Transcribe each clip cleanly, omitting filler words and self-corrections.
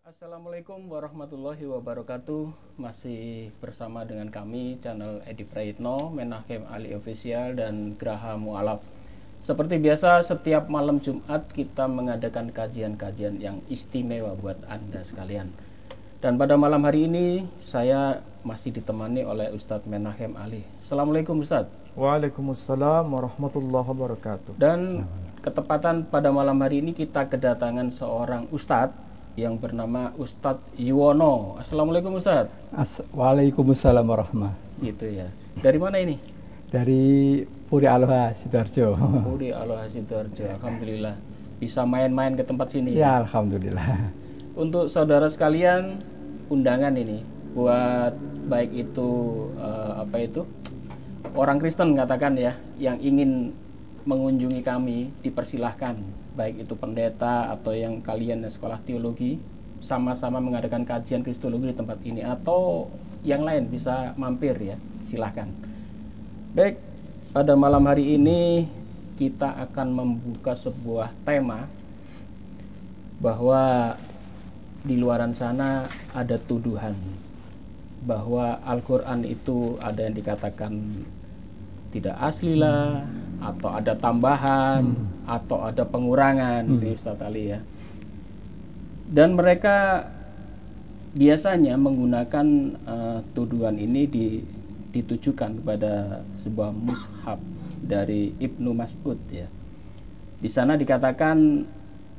Assalamualaikum warahmatullahi wabarakatuh. Masih bersama dengan kami channel Edi Prayitno, Menahem Ali Official dan Graha Mu'alaf. Seperti biasa setiap malam Jumat kita mengadakan kajian-kajian yang istimewa buat Anda sekalian. Dan pada malam hari ini saya masih ditemani oleh Ustadz Menahem Ali. Assalamualaikum Ustadz. Waalaikumsalam warahmatullahi wabarakatuh. Dan ketepatan pada malam hari ini kita kedatangan seorang Ustadz yang bernama Ustadz Yuwono. Assalamualaikum Ustadz. Waalaikumsalam warahmatullahi. Gitu ya. Dari mana ini? Dari Puri Aloha Sidoarjo. Puri Aloha Sidoarjo. Alhamdulillah. Bisa main-main ke tempat sini. Ya, alhamdulillah. Untuk saudara sekalian, undangan ini buat baik itu orang Kristen katakan ya, yang ingin mengunjungi kami dipersilahkan, baik itu pendeta atau yang kalian sekolah teologi, sama-sama mengadakan kajian kristologi di tempat ini, atau yang lain bisa mampir ya, silahkan. Baik, pada malam hari ini kita akan membuka sebuah tema bahwa di luaran sana ada tuduhan bahwa Al-Quran itu ada yang dikatakan tidak asli lah, atau ada tambahan, atau ada pengurangan, di Ustadz Ali ya. Dan mereka biasanya menggunakan tuduhan ini ditujukan kepada sebuah mushaf dari Ibnu Mas'ud ya. Di sana dikatakan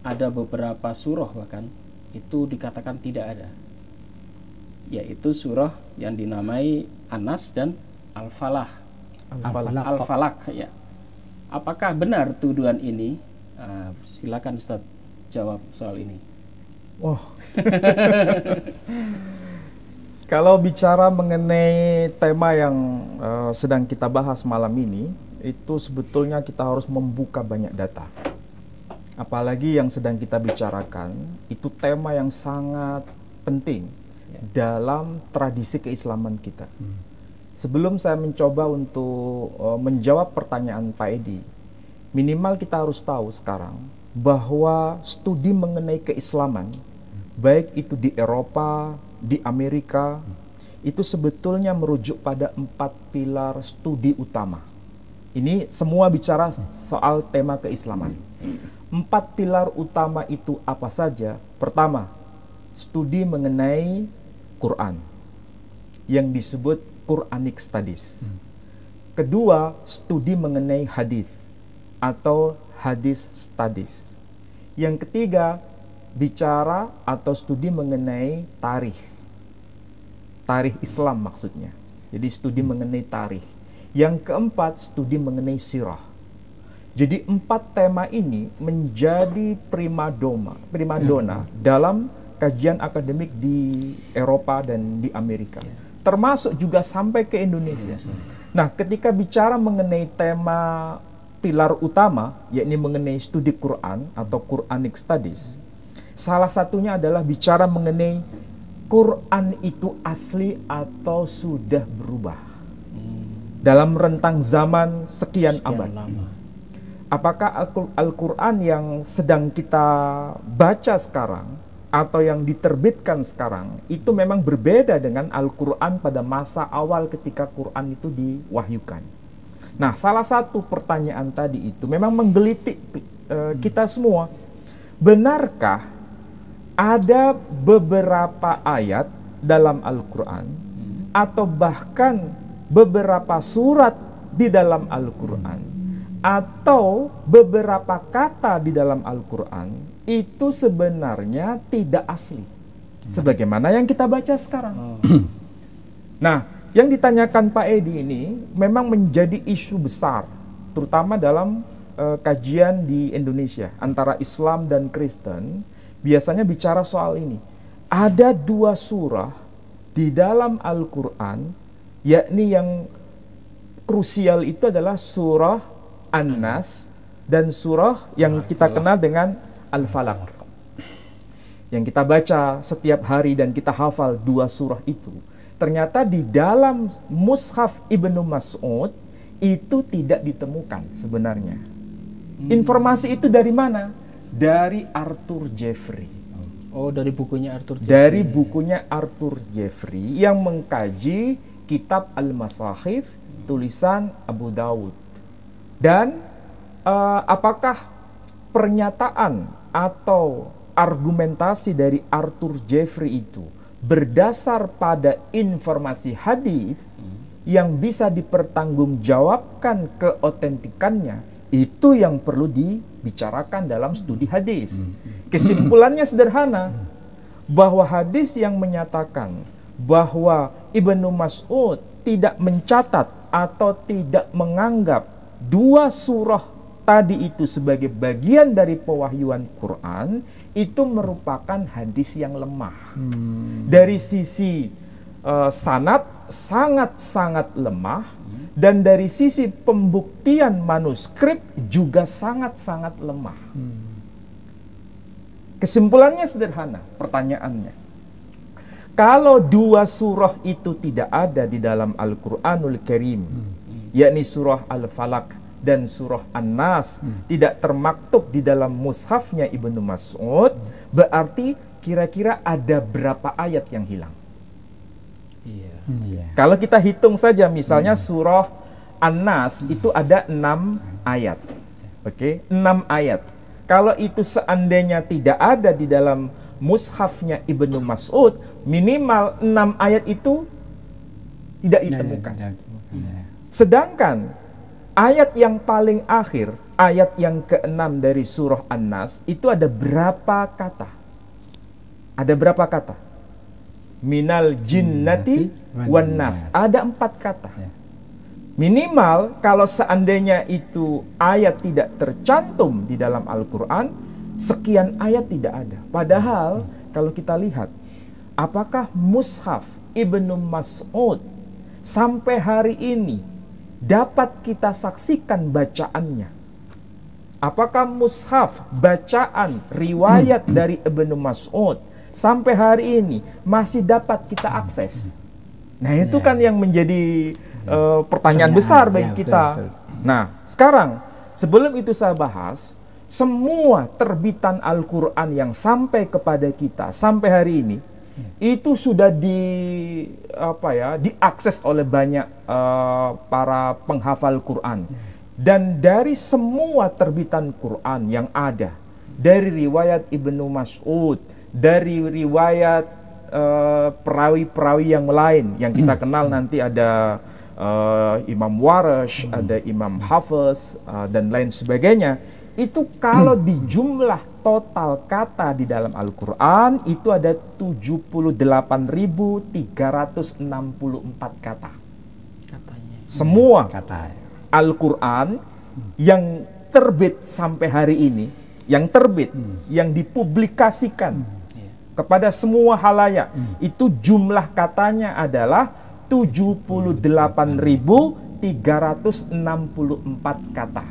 ada beberapa surah bahkan itu dikatakan tidak ada, yaitu surah yang dinamai An-Nas dan Al-Falah. Al-Falaq ya. Apakah benar tuduhan ini? Silakan Ustadz jawab soal ini. Kalau bicara mengenai tema yang sedang kita bahas malam ini, itu sebetulnya kita harus membuka banyak data. Apalagi yang sedang kita bicarakan, itu tema yang sangat penting dalam tradisi keislaman kita. Sebelum saya mencoba untuk menjawab pertanyaan Pak Edi, minimal kita harus tahu sekarang bahwa studi mengenai keislaman, baik itu di Eropa, di Amerika, itu sebetulnya merujuk pada 4 pilar studi utama. Ini semua bicara soal tema keislaman. 4 pilar utama itu apa saja? Pertama, studi mengenai Quran yang disebut Quranic Studies. Kedua, studi mengenai hadis atau hadis studies. Yang ketiga, bicara atau studi mengenai tarikh Islam maksudnya. Jadi studi mengenai tarikh. Yang keempat, studi mengenai sirah. Jadi 4 tema ini menjadi primadona dalam kajian akademik di Eropa dan di Amerika. Termasuk juga sampai ke Indonesia. Nah, ketika bicara mengenai tema pilar utama, yakni mengenai studi Quran atau Quranic Studies, salah satunya adalah bicara mengenai Quran itu asli atau sudah berubah dalam rentang zaman sekian abad. Apakah Al-Quran yang sedang kita baca sekarang atau yang diterbitkan sekarang itu memang berbeda dengan Al-Quran pada masa awal ketika Quran itu diwahyukan. Nah, salah satu pertanyaan tadi itu memang menggelitik kita semua. Benarkah ada beberapa ayat dalam Al-Quran atau bahkan beberapa surat di dalam Al-Quran atau beberapa kata di dalam Al-Quran itu sebenarnya tidak asli sebagaimana yang kita baca sekarang? Nah, yang ditanyakan Pak Edi ini memang menjadi isu besar, terutama dalam kajian di Indonesia antara Islam dan Kristen. Biasanya bicara soal ini. Ada 2 surah di dalam Al-Quran, yakni yang krusial itu adalah surah An-Nas dan surah yang kita kenal dengan Al-Falaq, yang kita baca setiap hari dan kita hafal 2 surah itu. Ternyata di dalam mushaf Ibnu Mas'ud itu tidak ditemukan sebenarnya. Informasi itu dari mana? Dari Arthur Jeffrey. Oh, dari bukunya Arthur Jeffrey. Dari bukunya Arthur Jeffrey yang mengkaji kitab Al-Masahif tulisan Abu Dawud. Dan apakah pernyataan atau argumentasi dari Arthur Jeffrey itu berdasar pada informasi hadis yang bisa dipertanggungjawabkan keotentikannya, itu yang perlu dibicarakan dalam studi hadis. Kesimpulannya sederhana, bahwa hadis yang menyatakan bahwa Ibnu Mas'ud tidak mencatat atau tidak menganggap dua surah tadi itu sebagai bagian dari pewahyuan Quran, itu merupakan hadis yang lemah. Dari sisi sanad sangat-sangat lemah, dan dari sisi pembuktian manuskrip juga sangat-sangat lemah. Kesimpulannya sederhana, pertanyaannya. Kalau dua surah itu tidak ada di dalam Al-Quranul Karim, yakni surah Al-Falaq dan surah An-Nas, tidak termaktub di dalam mushafnya Ibnu Mas'ud, berarti kira-kira ada berapa ayat yang hilang? Kalau kita hitung saja, misalnya surah An-Nas itu ada 6 ayat. Oke, 6 ayat. Kalau itu seandainya tidak ada di dalam mushafnya Ibnu Mas'ud, minimal 6 ayat itu tidak ditemukan. Sedangkan ayat yang paling akhir, ayat yang ke-6 dari surah An-Nas, itu ada berapa kata? Ada berapa kata? Minal jinnati wan nas. Ada 4 kata. Minimal kalau seandainya itu ayat tidak tercantum di dalam Al-Quran, sekian ayat tidak ada. Padahal kalau kita lihat, apakah mushaf Ibnu Mas'ud sampai hari ini dapat kita saksikan bacaannya? Apakah mushaf bacaan riwayat dari Ibnu Mas'ud sampai hari ini masih dapat kita akses? Nah, itu kan yang menjadi pertanyaan besar bagi kita. Betul. Nah, sekarang sebelum itu saya bahas, semua terbitan Al-Quran yang sampai kepada kita sampai hari ini itu sudah diakses oleh banyak para penghafal Quran. Dan dari semua terbitan Quran yang ada, dari riwayat Ibnu Mas'ud, dari riwayat perawi-perawi yang lain yang kita kenal, nanti ada Imam Warash, ada Imam Hafiz, dan lain sebagainya. Itu kalau di jumlah total kata di dalam Al-Quran itu ada 78.364 kata. Katanya. Semua kata Al-Quran yang terbit sampai hari ini, yang terbit, yang dipublikasikan kepada semua halayak, itu jumlah katanya adalah 78.364 kata.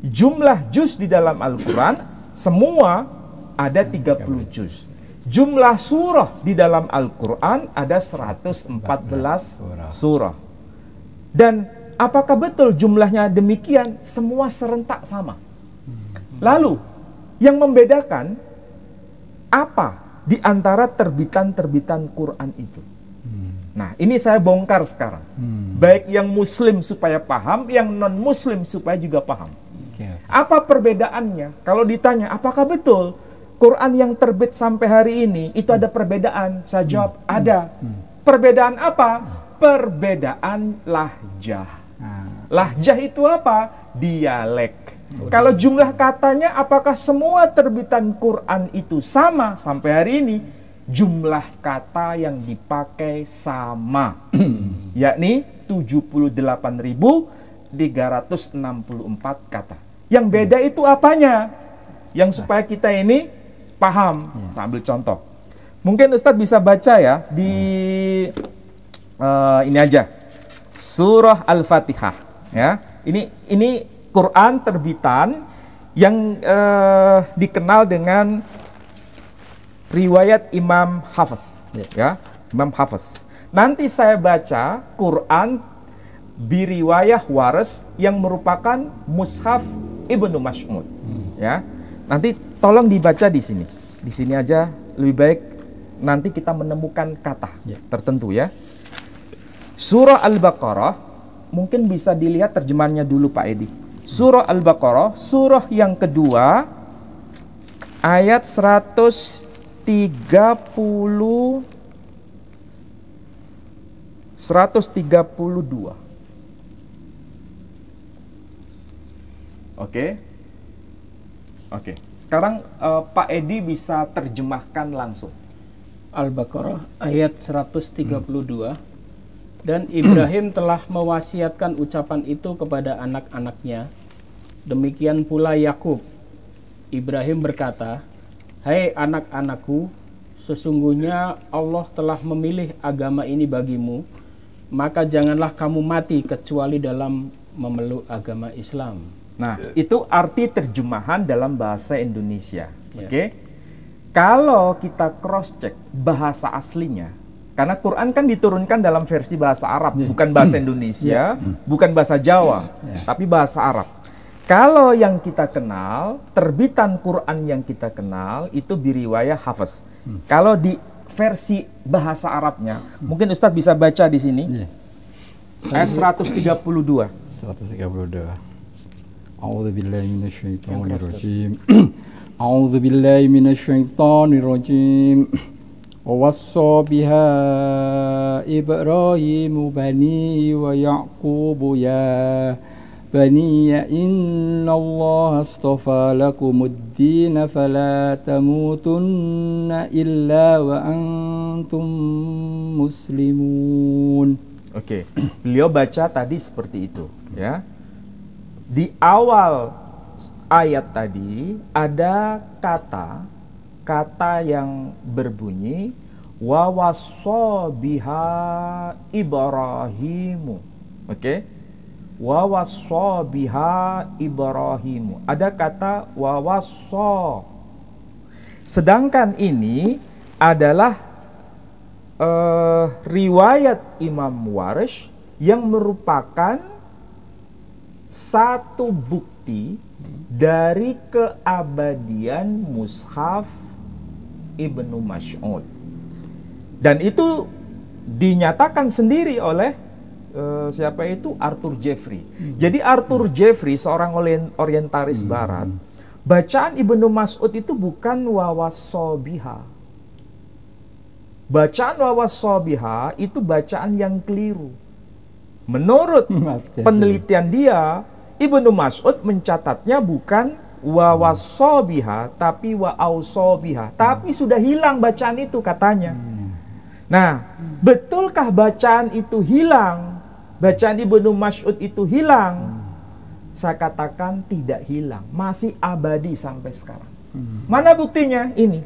Jumlah juz di dalam Al-Quran semua ada 30 juz. Jumlah surah di dalam Al-Quran ada 114 surah. Dan apakah betul jumlahnya demikian? Semua serentak sama. Lalu yang membedakan apa di antara terbitan-terbitan Quran itu? Nah, ini saya bongkar sekarang. Baik yang muslim supaya paham, yang non-muslim supaya juga paham. Apa perbedaannya? Kalau ditanya, apakah betul Quran yang terbit sampai hari ini itu ada perbedaan? Saya jawab, ada. Perbedaan apa? Perbedaan lahjah. Lahjah itu apa? Dialek. Kalau jumlah katanya, apakah semua terbitan Quran itu sama sampai hari ini? Jumlah kata yang dipakai sama, yakni 78.364 kata. Yang beda itu apanya? Yang supaya kita ini paham. Sambil contoh. Mungkin Ustadz bisa baca ya di ini aja, surah Al-Fatihah. Ya, ini Quran terbitan yang dikenal dengan riwayat Imam Hafiz, ya, Imam Hafiz. Nanti saya baca Quran biriwayah Waras yang merupakan mushaf Ibnu Mas'ud, ya. Nanti tolong dibaca di sini. Di sini aja lebih baik nanti kita menemukan kata Ya. tertentu ya. Surah Al-Baqarah, mungkin bisa dilihat terjemahannya dulu Pak Edi. Surah Al-Baqarah, surah yang kedua, ayat 132. Oke. Sekarang Pak Edi bisa terjemahkan langsung. Al-Baqarah ayat 132. Dan Ibrahim telah mewasiatkan ucapan itu kepada anak-anaknya. Demikian pula Yakub. Ibrahim berkata, "Hai anak-anakku, sesungguhnya Allah telah memilih agama ini bagimu, maka janganlah kamu mati kecuali dalam memeluk agama Islam." Nah, itu arti terjemahan dalam bahasa Indonesia. Ya. Oke. Kalau kita cross check bahasa aslinya, karena Quran kan diturunkan dalam versi bahasa Arab, bukan bahasa Indonesia, bukan bahasa Jawa, tapi bahasa Arab. Kalau yang kita kenal, terbitan Quran yang kita kenal itu biriwayah Hafs. Kalau di versi bahasa Arabnya, mungkin Ustadz bisa baca di sini. Ayat 132. 132. A'udzu billahi minasyaitonir rajim. A'udzu billahi minasyaitonir rajim. Wawassa biha Ibrahimu bani wa Ya'qubu ya bani inna Allah astafa lakumuddin fala tamutunna illa wa antum muslimun. Oke, beliau baca tadi seperti itu, ya. Di awal ayat tadi ada kata yang berbunyi wa wassa biha Ibrahimu. Oke? Wa wassa biha Ibrahimu. Ada kata wa wassa. Sedangkan ini adalah riwayat Imam Warsh yang merupakan satu bukti dari keabadian mushaf Ibnu Mas'ud. Dan itu dinyatakan sendiri oleh siapa itu? Arthur Jeffrey. Jadi Arthur Jeffrey seorang orientalis barat, bacaan Ibnu Mas'ud itu bukan wawassobiha. Bacaan wawassobiha itu bacaan yang keliru. Menurut penelitian dia, Ibnu Mas'ud mencatatnya bukan wawassobiha, tapi wa'ausobiha. Tapi sudah hilang bacaan itu katanya. Nah, betulkah bacaan itu hilang? Bacaan Ibnu Mas'ud itu hilang? Saya katakan tidak hilang, masih abadi sampai sekarang. Mana buktinya? Ini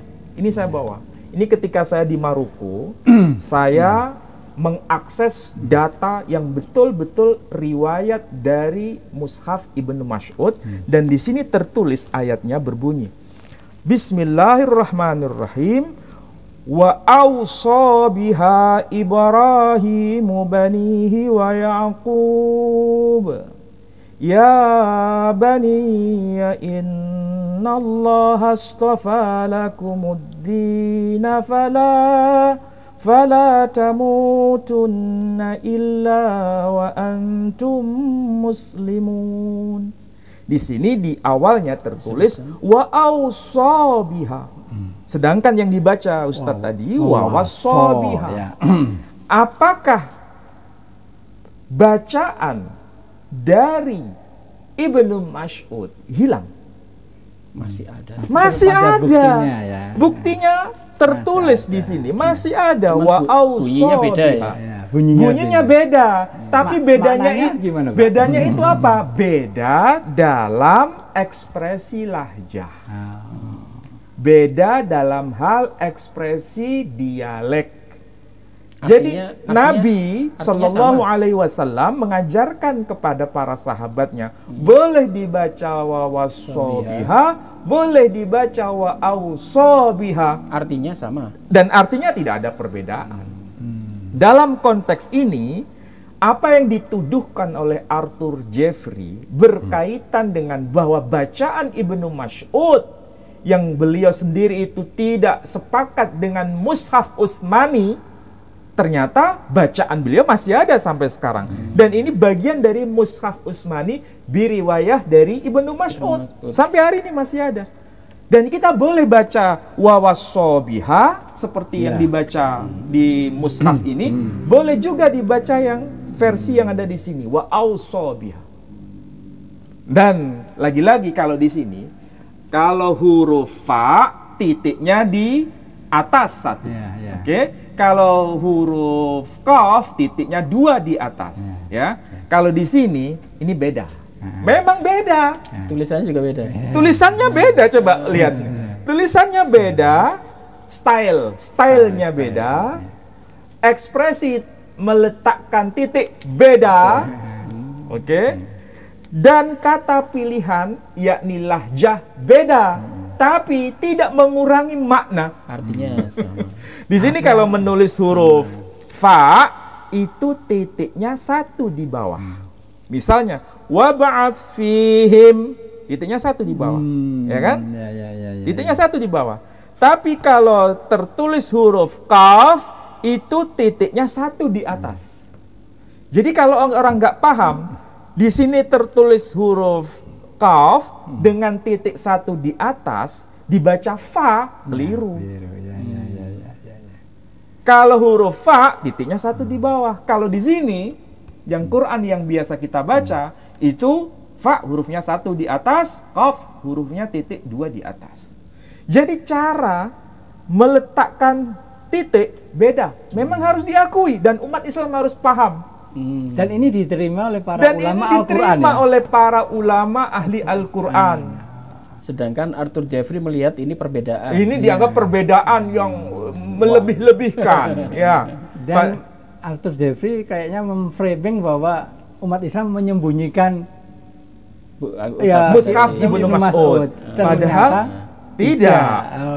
saya bawa. Ini ketika saya di Maroko, saya mengakses data yang betul-betul riwayat dari Mushaf Ibnu Mas'ud, dan di sini tertulis ayatnya berbunyi, Bismillahirrahmanirrahim, wa awsa biha Ibrahimu banihi wa Ya'qub ya bani innallaha astafa lakumuddina fala tamutunna illa wa antum muslimun. Di sini di awalnya tertulis wa awsa biha. Sedangkan yang dibaca Ustadz tadi wa wassa biha. Ya. Apakah bacaan dari Ibnu Mas'ud hilang? Masih ada. Masih ada. Buktinya, ya. Buktinya tertulis di sini, masih ada. Wa bunyinya beda ya. Ya, bunyinya beda. Tapi bedanya gimana, Pak? bedanya itu apa? Beda dalam ekspresi lahjah. Beda dalam hal ekspresi dialek. Jadi Nabi Shallallahu Alaihi Wasallam mengajarkan kepada para sahabatnya, boleh dibaca wa wassobiha, boleh dibaca wa awsobiha. Artinya sama. Dan artinya tidak ada perbedaan. Dalam konteks ini, apa yang dituduhkan oleh Arthur Jeffrey berkaitan dengan bahwa bacaan Ibnu Mas'ud yang beliau sendiri itu tidak sepakat dengan mushaf Utsmani, ternyata bacaan beliau masih ada sampai sekarang. Dan ini bagian dari mushaf Utsmani biriwayah dari Ibnu Mas'ud. Sampai hari ini masih ada. Dan kita boleh baca wawasobiha seperti yang dibaca di mushaf ini, boleh juga dibaca yang versi yang ada di sini wa'ausobiha. Dan lagi-lagi kalau di sini, kalau huruf fa titiknya di atas satu, oke? Kalau huruf qaf titiknya 2 di atas, ya. Kalau di sini ini beda. Memang beda. Tulisannya juga beda. Tulisannya beda, coba lihat. Tulisannya beda, stylenya beda, ekspresi meletakkan titik beda, oke? Dan kata pilihan yakni lahjah beda, tapi tidak mengurangi makna. Artinya sama. Di sini kalau menulis huruf fa itu titiknya 1 di bawah. Misalnya wab'ats fihim, titiknya 1 di bawah, ya kan? Titiknya 1 di bawah. Tapi kalau tertulis huruf qaf, itu titiknya 1 di atas. Jadi kalau orang nggak paham, di sini tertulis huruf qaf dengan titik 1 di atas, dibaca fa, keliru. Kalau huruf fa, titiknya 1 di bawah. Kalau di sini, yang Quran yang biasa kita baca, itu fa hurufnya 1 di atas, qaf hurufnya titik 2 di atas. Jadi cara meletakkan titik beda. Memang harus diakui dan umat Islam harus paham. Dan ini diterima oleh para Dan ulama ini Al-Quran. diterima oleh para ulama ahli Al-Quran. Sedangkan Arthur Jeffrey melihat ini perbedaan. Ini dianggap perbedaan yang melebih-lebihkan. Ya. Dan Arthur Jeffrey kayaknya memframing bahwa umat Islam menyembunyikan mushaf Ibnu Mas'ud. Padahal tidak.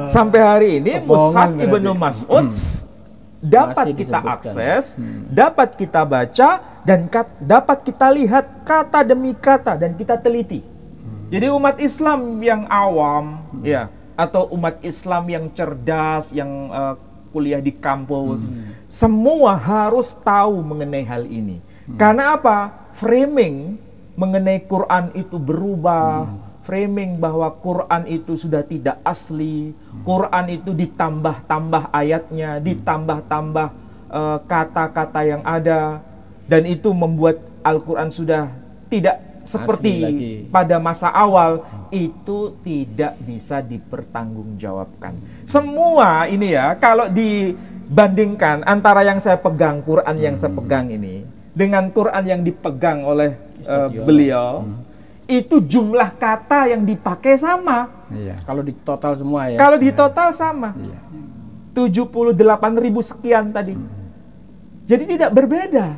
Sampai hari ini mushaf Ibnu Mas'ud dapat kita akses, dapat kita baca, dan dapat kita lihat kata demi kata dan kita teliti. Jadi umat Islam yang awam, ya, atau umat Islam yang cerdas, yang kuliah di kampus, semua harus tahu mengenai hal ini. Karena apa? Framing mengenai Quran itu berubah. Framing bahwa Quran itu sudah tidak asli. Quran itu ditambah-tambah ayatnya, ditambah-tambah kata-kata yang ada. Dan itu membuat Al-Quran sudah tidak seperti pada masa awal. Itu tidak bisa dipertanggungjawabkan. Semua ini ya, kalau dibandingkan antara yang saya pegang, Quran yang saya pegang ini, dengan Quran yang dipegang oleh beliau, itu jumlah kata yang dipakai sama. Kalau di total semua ya. Kalau di total sama. 78.000 sekian tadi. Jadi tidak berbeda.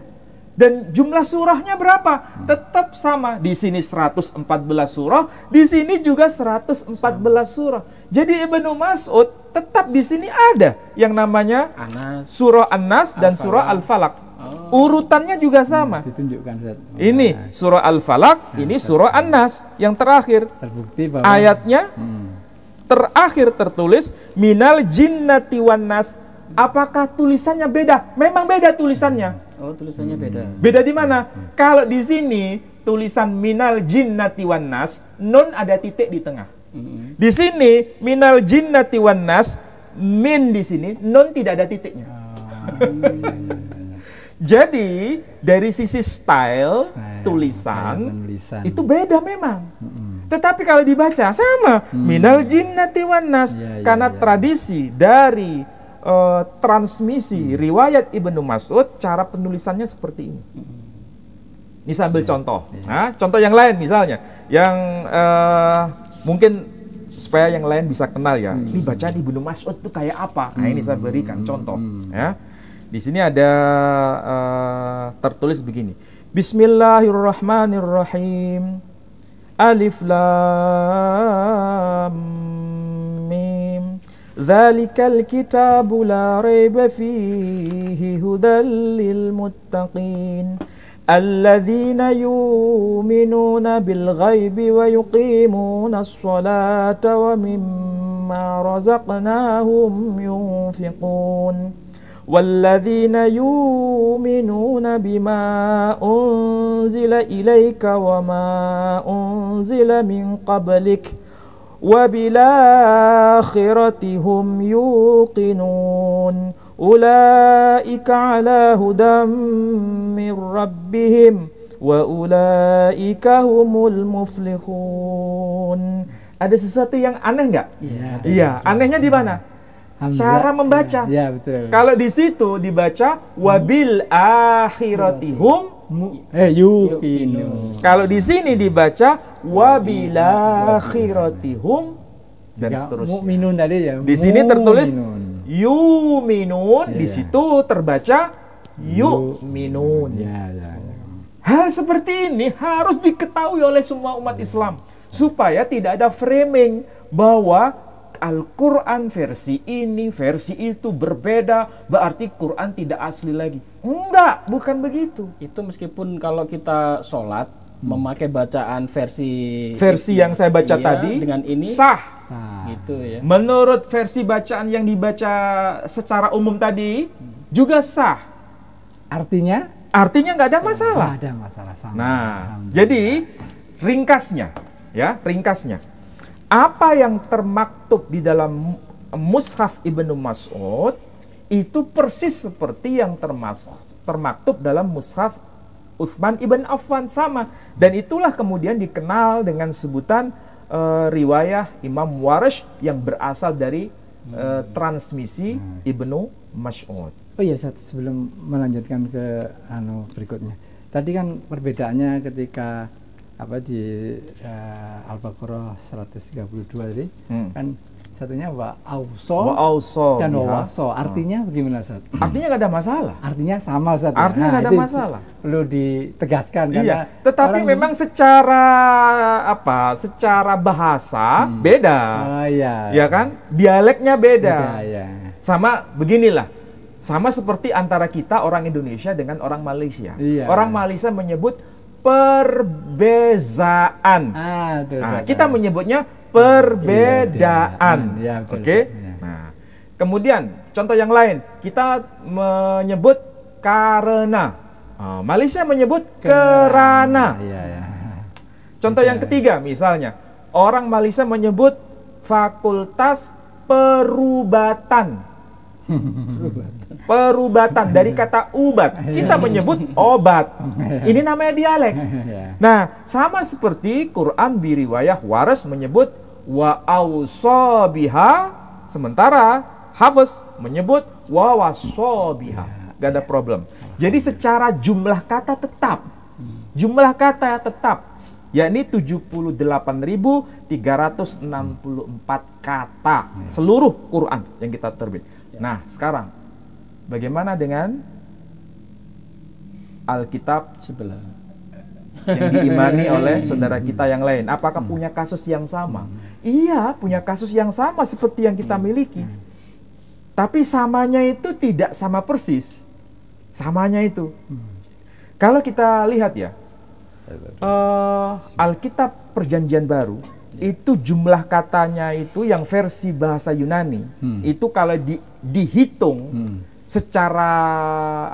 Dan jumlah surahnya berapa? Tetap sama. Di sini 114 surah, di sini juga 114 surah. Jadi Ibnu Mas'ud tetap di sini ada yang namanya surah An-Nas dan surah Al-Falaq. Urutannya juga sama. Ditunjukkan, Ustaz. Ini surah Al-Falaq, ini surah An-Nas yang terakhir. Terbukti bahwa ayatnya terakhir tertulis minal jinnati wan nas. Apakah tulisannya beda? Memang beda tulisannya. Oh, tulisannya beda. Beda di mana? Kalau di sini tulisan minal jinnati wan nas, nun ada titik di tengah. Di sini minal jinnati wan nas, min di sini, nun tidak ada titiknya. Jadi dari sisi style tulisan itu beda memang. Tetapi kalau dibaca sama, minal jinnati wan nas, karena tradisi dari transmisi riwayat Ibnu Mas'ud, cara penulisannya seperti ini. Ini sambil contoh. Nah, contoh yang lain misalnya, yang mungkin supaya yang lain bisa kenal ya. Ini bacaan Ibnu Mas'ud itu kayak apa? Nah, ini saya berikan contoh. Ya. Di sini ada tertulis begini. Bismillahirrahmanirrahim. Alif lam mim. Dzalikal kitabu la raiba fihi hudal lil muttaqin. alladzina yu'minuna bil ghaibi wa yuqimuna as-salata wa mimma razaqnahum yunfiqun walladzina yu'minuna bima unzila ilaika wa ma unzila min qablik wa bil akhirati hum yuqinun ulaika ala hudam min rabbihim wa ulaika humul muflihun. Ada sesuatu yang aneh nggak? Iya, anehnya di mana? Cara membaca. Ya, betul. Kalau di situ dibaca wabil akhiratihum yuqinun. Kalau di sini dibaca wabil akhiratihum dan seterusnya. Mukminun tadi ya. Di sini tertulis Mu'minun. yuminun, di Iya. situ terbaca yu'minun. Ya. Hal seperti ini harus diketahui oleh semua umat Islam supaya tidak ada framing bahwa Al-Quran versi ini, versi itu berbeda, berarti Quran tidak asli lagi. Enggak, bukan begitu. Itu meskipun kalau kita sholat memakai bacaan versi Versi yang saya baca iya, tadi dengan ini sah. gitu ya. Menurut versi bacaan yang dibaca secara umum tadi juga sah. Artinya Artinya nggak ada masalah. nggak ada masalah sama. Nah, jadi ringkasnya, apa yang termaktub di dalam Mushaf Ibnu Mas'ud itu persis seperti yang termaktub dalam Mushaf Utsman ibn Affan, sama. Dan itulah kemudian dikenal dengan sebutan riwayah Imam Warsh yang berasal dari transmisi Ibnu Mas'ud. Oh iya, sebelum melanjutkan ke berikutnya. Tadi kan perbedaannya ketika di Al-Baqarah 132 tadi kan satunya wa'auso dan wawaso. Artinya bagaimana, Ustaz? Artinya nggak ada masalah. Artinya sama, Ustaz. Artinya nggak ada itu masalah. Perlu ditegaskan karena Iya, tetapi memang secara bahasa beda. Oh iya. Ya kan? Dialeknya beda. ya. Sama beginilah. Sama seperti antara kita orang Indonesia dengan orang Malaysia. Iya. Orang Malaysia menyebut perbezaan. Kita menyebutnya perbedaan. Iya, betul, Oke? iya. Nah, kemudian contoh yang lain, kita menyebut karena. Malaysia menyebut kerana. Iya. Contoh yang ketiga, misalnya orang Malaysia menyebut fakultas perubatan. Perubatan dari kata ubat, kita menyebut obat. Ini namanya dialek. Nah, sama seperti Quran biriwayah Waras menyebut wa ausobiha, sementara Hafiz menyebut wa wasobiha. Gak ada problem. Jadi secara jumlah kata tetap, yakni 78.364 kata seluruh Quran yang kita terbit. Nah, sekarang bagaimana dengan Alkitab Sebelah. yang diimani oleh saudara kita yang lain? Apakah punya kasus yang sama? Iya, punya kasus yang sama seperti yang kita miliki. Tapi samanya itu tidak sama persis. Samanya itu. Kalau kita lihat ya, Alkitab Perjanjian Baru itu jumlah katanya itu yang versi bahasa Yunani itu kalau dihitung secara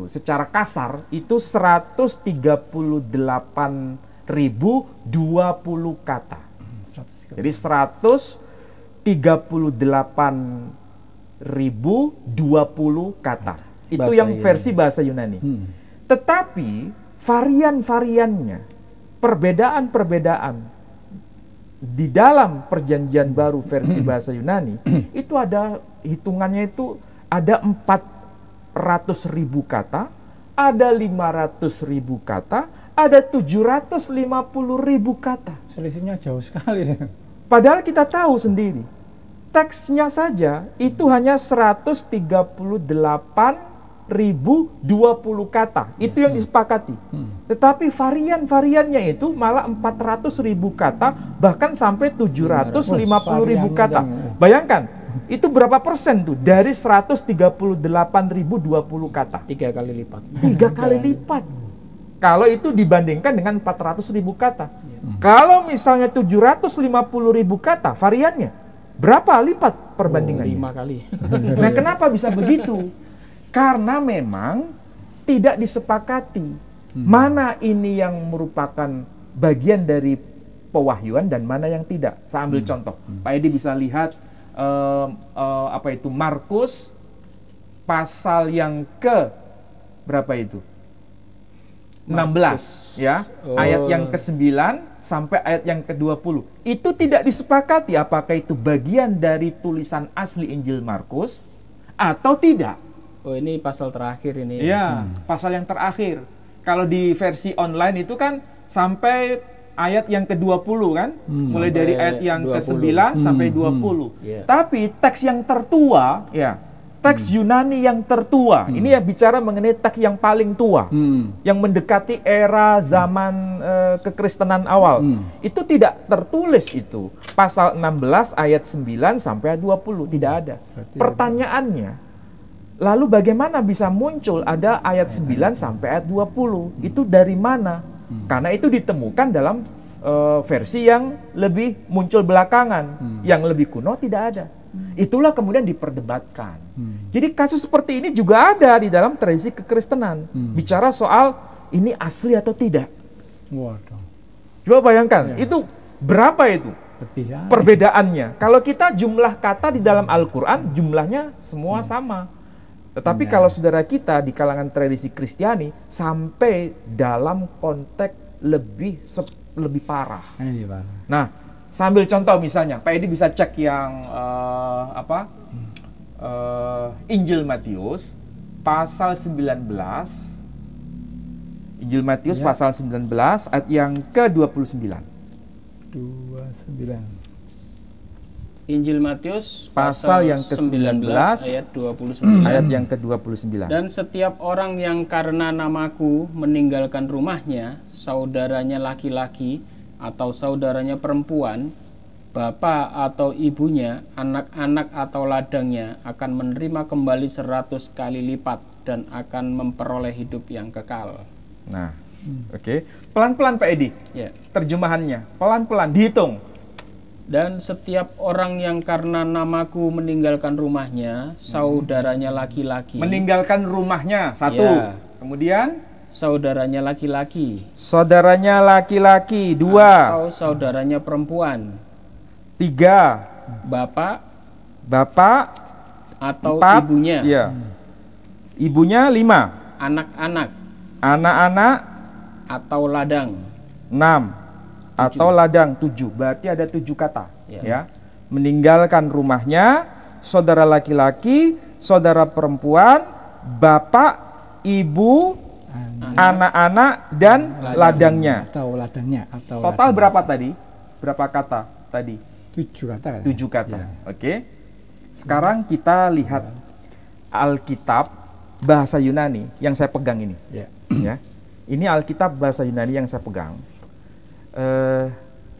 secara kasar itu 138.020 kata. Jadi 138.020 kata. Itu Bahasa yang Yunani. versi bahasa Yunani. Tetapi varian-variannya, perbedaan-perbedaan di dalam Perjanjian Baru versi bahasa Yunani itu ada hitungannya, itu ada 400.000 kata, ada 500.000 kata, ada 750.000 kata. Selisihnya jauh sekali. Padahal kita tahu sendiri teksnya saja itu hanya 138.020 kata. Itu yang disepakati. Tetapi varian-variannya itu malah 400.000 kata, bahkan sampai 750.000 kata. Bayangkan, itu berapa persen tuh dari 138.020 kata? 3 kali lipat. 3 kali lipat. Kalau itu dibandingkan dengan 400.000 kata. Kalau misalnya 750.000 kata variannya, berapa lipat perbandingannya? 5 kali. Nah, kenapa bisa begitu? Karena memang tidak disepakati mana ini yang merupakan bagian dari pewahyuan dan mana yang tidak. Saya ambil contoh. Pak Edi bisa lihat Markus pasal yang ke berapa itu? 16 ya. Ayat yang ke-9 sampai ayat yang ke-20. Itu tidak disepakati apakah itu bagian dari tulisan asli Injil Markus atau tidak. Oh, ini pasal terakhir ini. Iya, pasal yang terakhir. Kalau di versi online itu kan sampai ayat yang ke-20 kan? Mulai dari ayat yang ke-9 sampai 20. Tapi teks yang tertua, ya, teks Yunani yang tertua, ini ya bicara mengenai teks yang paling tua, yang mendekati era zaman kekristenan awal. Itu tidak tertulis itu. Pasal 16 ayat 9 sampai 20, tidak ada. Pertanyaannya, lalu bagaimana bisa muncul ada ayat 9 sampai ayat 20? Itu dari mana? Karena itu ditemukan dalam versi yang lebih muncul belakangan, yang lebih kuno tidak ada. Itulah kemudian diperdebatkan. Jadi kasus seperti ini juga ada di dalam tradisi kekristenan. Bicara soal ini asli atau tidak. Waduh. Coba bayangkan, itu berapa itu perbedaannya? Kalau kita jumlah kata di dalam Al-Quran, jumlahnya semua sama. Tetapi kalau saudara kita di kalangan tradisi Kristiani, sampai dalam konteks lebih parah. Nah, sambil contoh misalnya, Pak Edi bisa cek yang Injil Matius pasal 19. Injil Matius pasal 19 ayat yang ke-29. 29. Injil Matius pasal yang ke-19 ayat 29. Ayat yang ke-29. Dan setiap orang yang karena namaku meninggalkan rumahnya, saudaranya laki-laki atau saudaranya perempuan, bapak atau ibunya, anak-anak atau ladangnya akan menerima kembali 100 kali lipat dan akan memperoleh hidup yang kekal. Nah, oke. Pelan-pelan Pak Edi. Ya. Terjemahannya, pelan-pelan dihitung. Dan setiap orang yang karena namaku meninggalkan rumahnya, saudaranya laki-laki. Meninggalkan rumahnya, satu. Ya. Kemudian saudaranya laki-laki. Saudaranya laki-laki, dua. Atau saudaranya perempuan. Tiga. Bapak atau empat, ibunya. Iya. Ibunya 5. Anak-anak. Anak-anak atau ladang. 6. Atau ladang 7. Berarti ada 7 kata. Ya. Meninggalkan rumahnya, saudara laki-laki, saudara perempuan, bapak, ibu, anak-anak, dan ladangnya. Atau ladangnya. Total berapa tadi? Berapa kata tadi? 7 kata. 7 kata. Ya. Oke. Sekarang kita lihat Alkitab bahasa Yunani yang saya pegang ini. Ya. Ini Alkitab bahasa Yunani yang saya pegang.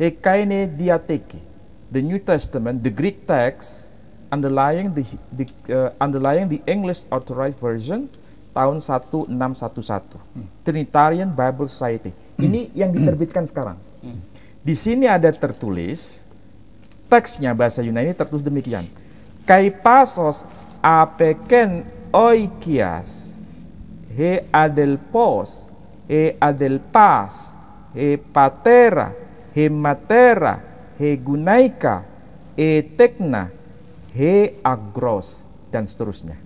Ekaine Diatheke, the New Testament, the Greek text underlying the English Authorized Version tahun 1611, Trinitarian Bible Society. Ini yang diterbitkan sekarang. Di sini ada tertulis, teksnya bahasa Yunani tertulis demikian. Kai pasos apeken oikias, he adelpos, he adelpas, he patera, he matera, he gunaika, he tekna, he agros, dan seterusnya.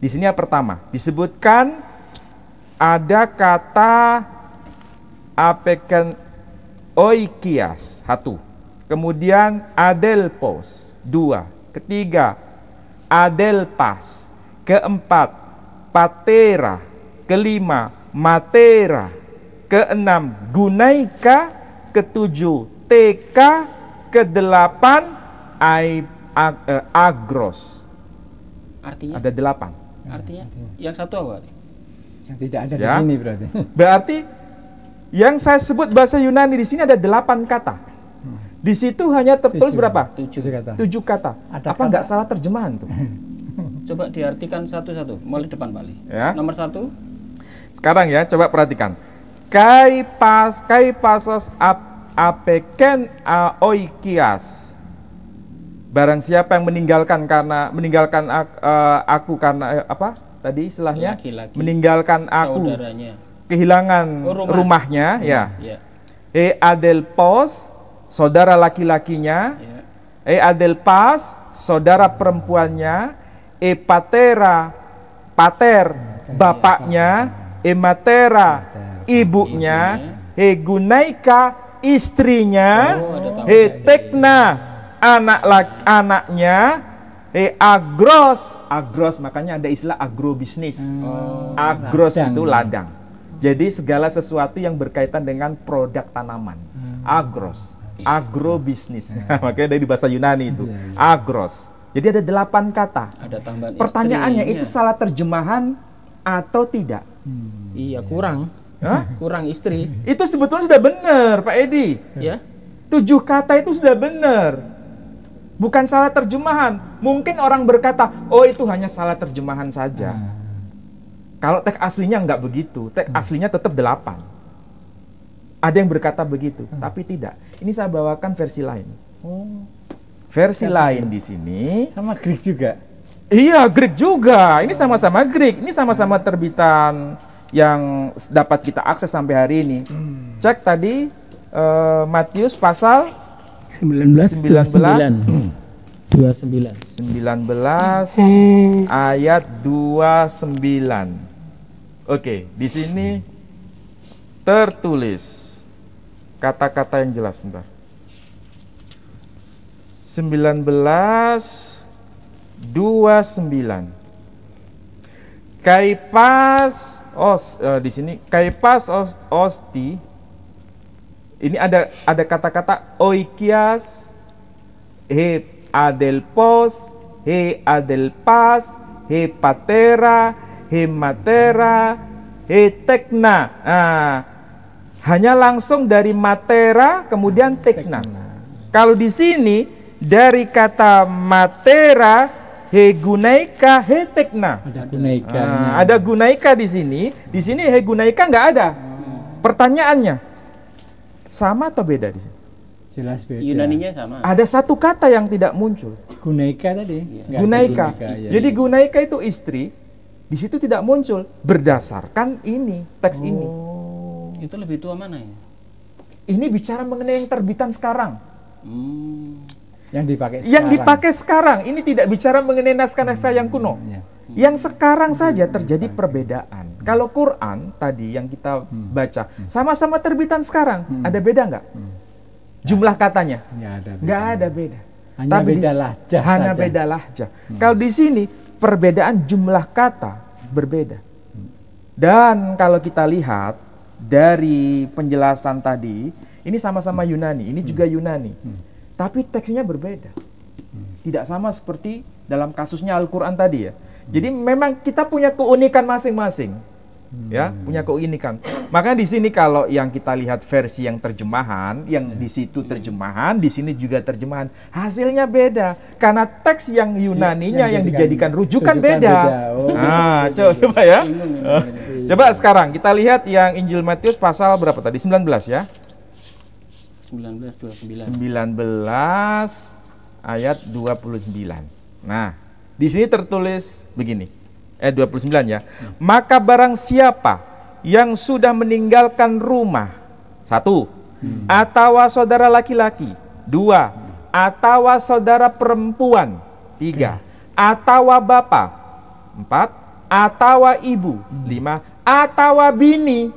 Di sini yang pertama disebutkan ada kata apeken oikias, 1. Kemudian adelpos, 2. Ketiga adelpas. Keempat patera. Kelima matera. Keenam gunaika. Ketujuh teka. Kedelapan agros. Artinya? Ada 8. Artinya? Yang satu apa? Yang tidak ada di sini berarti. Berarti yang saya sebut bahasa Yunani di sini ada 8 kata. Di situ hanya tertulis berapa? 7 kata. 7 kata. Apa nggak salah terjemahan tuh? Coba diartikan satu-satu. Mulai depan balik. Ya. Nomor 1. Sekarang ya, coba perhatikan. kai pasos apeken oikias. Barang siapa yang meninggalkan aku karena apa? Tadi istilahnya Laki-laki. meninggalkan aku, Saudaranya. kehilangan rumahnya, ya. Adel pos, saudara laki-lakinya. Ya. Adel pas, saudara perempuannya. Pater, bapaknya. Matera, ibunya. Gunaika, istrinya. Tekna, anaknya. Agros, makanya ada istilah agrobisnis. Agros itu ladang. Jadi segala sesuatu yang berkaitan dengan produk tanaman. Agros, agrobisnis. Makanya dari bahasa Yunani itu, agros. Jadi ada 8 kata. Ada tambahan Pertanyaannya istrinya. itu salah terjemahan atau tidak? Iya, kurang. Hah? Kurang istri. Itu sebetulnya sudah benar, Pak Edi. Ya. 7 kata itu sudah benar. Bukan salah terjemahan. Mungkin orang berkata, oh itu hanya salah terjemahan saja. Kalau teks aslinya enggak begitu. Teks aslinya tetap 8. Ada yang berkata begitu, tapi tidak. Ini saya bawakan versi lain. Versi lain di sini. Sama Greek juga. Iya, Greek juga. Ini sama-sama Greek. Ini sama-sama terbitan yang dapat kita akses sampai hari ini. Cek tadi Matius pasal 19 ayat 29. Oke, di sini tertulis kata-kata yang jelas, sebentar. 19:29. Di sini Kaipas osti. Ini ada kata-kata oikias, adelpos, adelpas, patera, matera, tekna. Hanya langsung dari matera kemudian tekna. Kalau di sini dari kata matera, gunaika, tekna. Ada gunaika. Ada gunaika di sini. Di sini gunaika nggak ada. Pertanyaannya, sama atau beda di sini? Jelas beda. Yunaninya sama. Ada 1 kata yang tidak muncul. Gunaika tadi. Gunaika. Ya. Jadi gunaika itu istri. Di situ tidak muncul berdasarkan ini teks ini. Itu lebih tua mana ya? Ini bicara mengenai yang terbitan sekarang. Yang dipakai sekarang. Yang dipakai sekarang. Ini tidak bicara mengenai naskah-naskah yang kuno. Yang sekarang saja terjadi perbedaan. Kalau Quran tadi yang kita baca sama-sama terbitan sekarang, ada beda nggak? Jumlah katanya? Nggak ada beda. Hanya beda lahjah. Hanya beda lahjah. Kalau di sini perbedaan jumlah kata berbeda. Dan kalau kita lihat dari penjelasan tadi, ini sama-sama Yunani, ini juga Yunani. Tapi teksnya berbeda. Tidak sama seperti dalam kasusnya Al-Quran tadi ya. Jadi memang kita punya keunikan masing-masing. Ya, punya keunikan. Makanya di sini kalau yang kita lihat versi yang terjemahan, yang di situ terjemahan, di sini juga terjemahan, hasilnya beda karena teks yang Yunaninya yang dijadikan rujukan beda. Nah, coba ya. Coba sekarang kita lihat yang Injil Matius pasal berapa tadi? 19 ya. 19 ayat 29. Nah, di sini tertulis begini. 29 ya. Maka barang siapa yang sudah meninggalkan rumah, 1, atau saudara laki-laki, 2, atau saudara perempuan, 3, atau bapa, 4, atau ibu, 5, atau bini,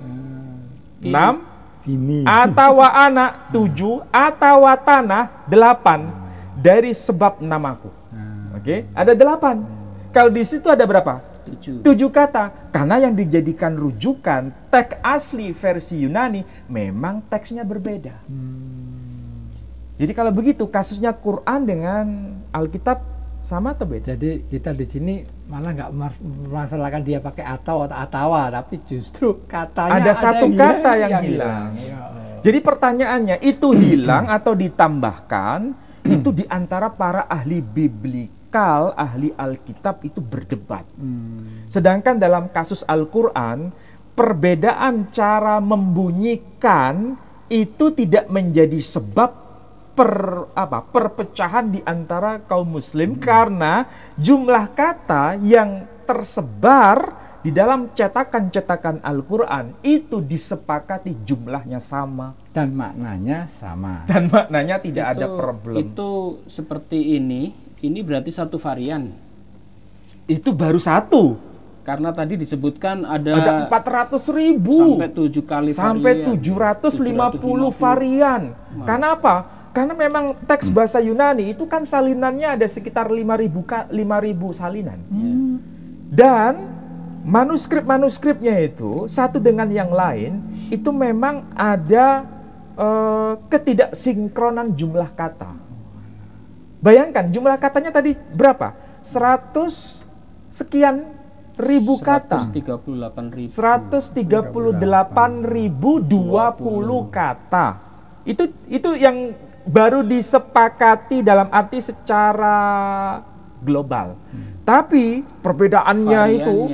6, atau anak, 7, atau tanah, 8, dari sebab namaku. Oke, ada 8. Kalau di situ ada berapa? 7 kata. Karena yang dijadikan rujukan teks asli versi Yunani memang teksnya berbeda. Jadi kalau begitu kasusnya Quran dengan Alkitab sama atau beda? Jadi kita di sini malah nggak memasalahkan dia pakai atau atawa, tapi justru katanya ada satu kata yang hilang. Jadi pertanyaannya itu hilang atau ditambahkan? Itu diantara para ahli biblikal, ahli Alkitab itu berdebat. Sedangkan dalam kasus Al-Quran, perbedaan cara membunyikan itu tidak menjadi sebab perpecahan di antara kaum muslim, karena jumlah kata yang tersebar di dalam cetakan-cetakan Al-Quran itu disepakati jumlahnya sama Dan maknanya sama. dan maknanya tidak ada problem. Itu seperti ini berarti satu varian. Itu baru satu. Karena tadi disebutkan ada 400.000 sampai 7 kali sampai varian. 750 varian. Karena apa? Karena memang teks bahasa Yunani itu kan salinannya ada sekitar 5.000 salinan. Dan manuskrip-manuskripnya itu satu dengan yang lain itu memang ada ketidaksinkronan jumlah kata. Bayangkan jumlah katanya tadi berapa? 100 sekian ribu kata. 138.000. 138.020 kata. Itu yang baru disepakati dalam arti secara global. Tapi perbedaannya